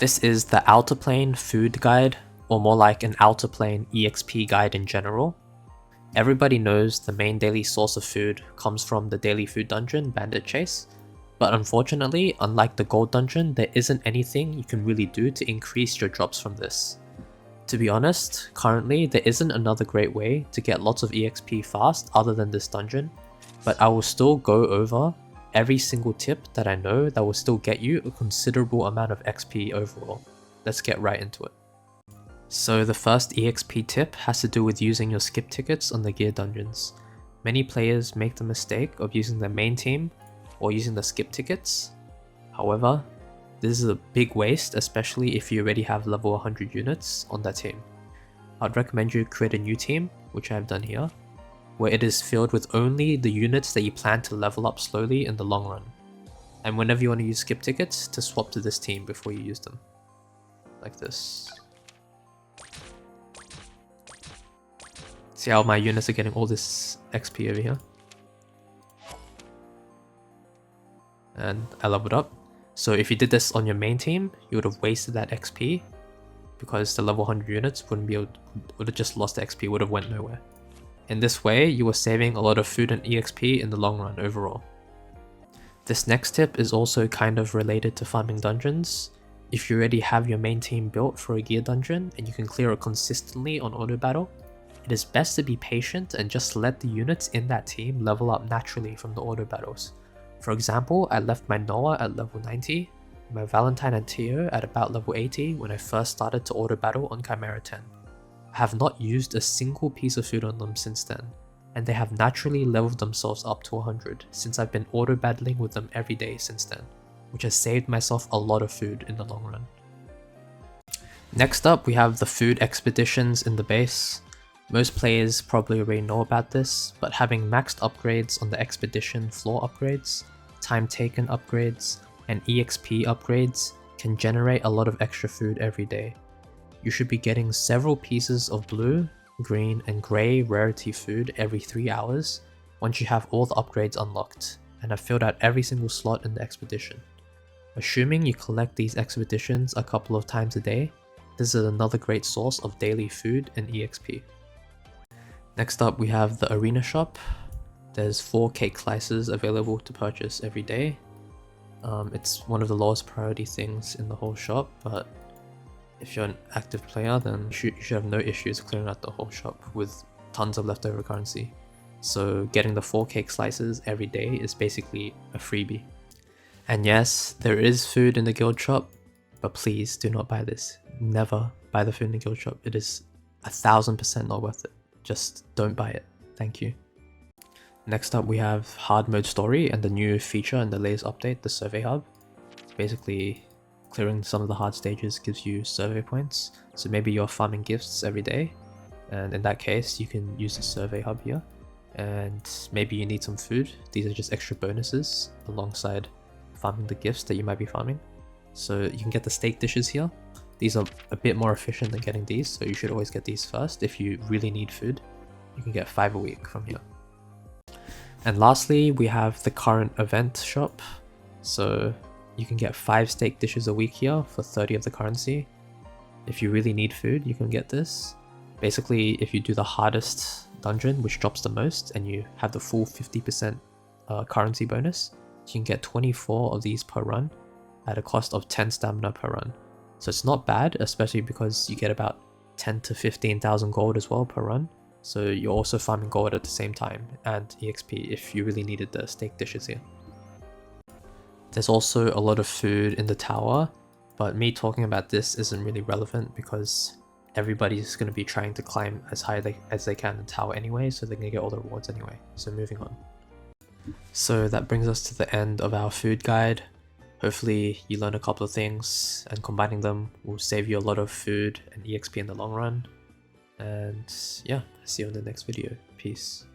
This is the Outerplane Food Guide, or more like an Outerplane EXP guide in general. Everybody knows the main daily source of food comes from the daily food dungeon, Bandit Chase, but unfortunately, unlike the gold dungeon, there isn't anything you can really do to increase your drops from this. To be honest, currently there isn't another great way to get lots of EXP fast other than this dungeon, but I will still go over every single tip that I know that will still get you a considerable amount of XP overall. Let's get right into it. So the first EXP tip has to do with using your skip tickets on the gear dungeons. Many players make the mistake of using their main team or using the skip tickets. However, this is a big waste, especially if you already have level 100 units on that team. I'd recommend you create a new team, which I have done here, where it is filled with only the units that you plan to level up slowly in the long run. And whenever you want to use skip tickets, to swap to this team before you use them. Like this. See how my units are getting all this XP over here? And I leveled up. So if you did this on your main team, you would have wasted that XP because the level 100 units would have just lost the XP, would have went nowhere. In this way, you were saving a lot of food and EXP in the long run overall. This next tip is also kind of related to farming dungeons. If you already have your main team built for a gear dungeon and you can clear it consistently on auto battle, it is best to be patient and just let the units in that team level up naturally from the auto battles. For example, I left my Noah at level 90, my Valentine and Tio at about level 80 when I first started to auto battle on Chimera 10. I have not used a single piece of food on them since then, and they have naturally leveled themselves up to 100 since I've been auto battling with them every day since then, which has saved myself a lot of food in the long run. Next up, we have the food expeditions in the base. Most players probably already know about this, but having maxed upgrades on the expedition floor upgrades, time taken upgrades, and EXP upgrades can generate a lot of extra food every day. You should be getting several pieces of blue, green, and grey rarity food every 3 hours once you have all the upgrades unlocked and have filled out every single slot in the expedition. Assuming you collect these expeditions a couple of times a day, this is another great source of daily food and EXP. Next up, we have the arena shop. There's 4 cake slices available to purchase every day. It's one of the lowest priority things in the whole shop, but if you're an active player, then you should have no issues clearing out the whole shop with tons of leftover currency. So getting the 4 cake slices every day is basically a freebie. And yes, there is food in the guild shop, but please do not buy this. Never buy the food in the guild shop. It is 1000% not worth it. Just don't buy it. Thank you. Next up, we have hard mode story and the new feature in the latest update, the survey hub. It's basically clearing some of the hard stages gives you survey points. So maybe you're farming gifts every day, and in that case, you can use the survey hub here. And maybe you need some food. These are just extra bonuses alongside farming the gifts that you might be farming. So you can get the steak dishes here. These are a bit more efficient than getting these, so you should always get these first. If you really need food, you can get 5 a week from here. And lastly, we have the current event shop. So you can get 5 steak dishes a week here for 30 of the currency. If you really need food, you can get this. Basically, if you do the hardest dungeon, which drops the most, and you have the full 50% currency bonus, you can get 24 of these per run at a cost of 10 stamina per run. So it's not bad, especially because you get about 10 to 15,000 gold as well per run. So you're also farming gold at the same time, and EXP if you really needed the steak dishes here. There's also a lot of food in the tower, but me talking about this isn't really relevant because everybody's going to be trying to climb as high as they can in the tower anyway, so they're going to get all the rewards anyway. So moving on. So that brings us to the end of our food guide. Hopefully you learn a couple of things, and combining them will save you a lot of food and EXP in the long run. And yeah, see you in the next video. Peace.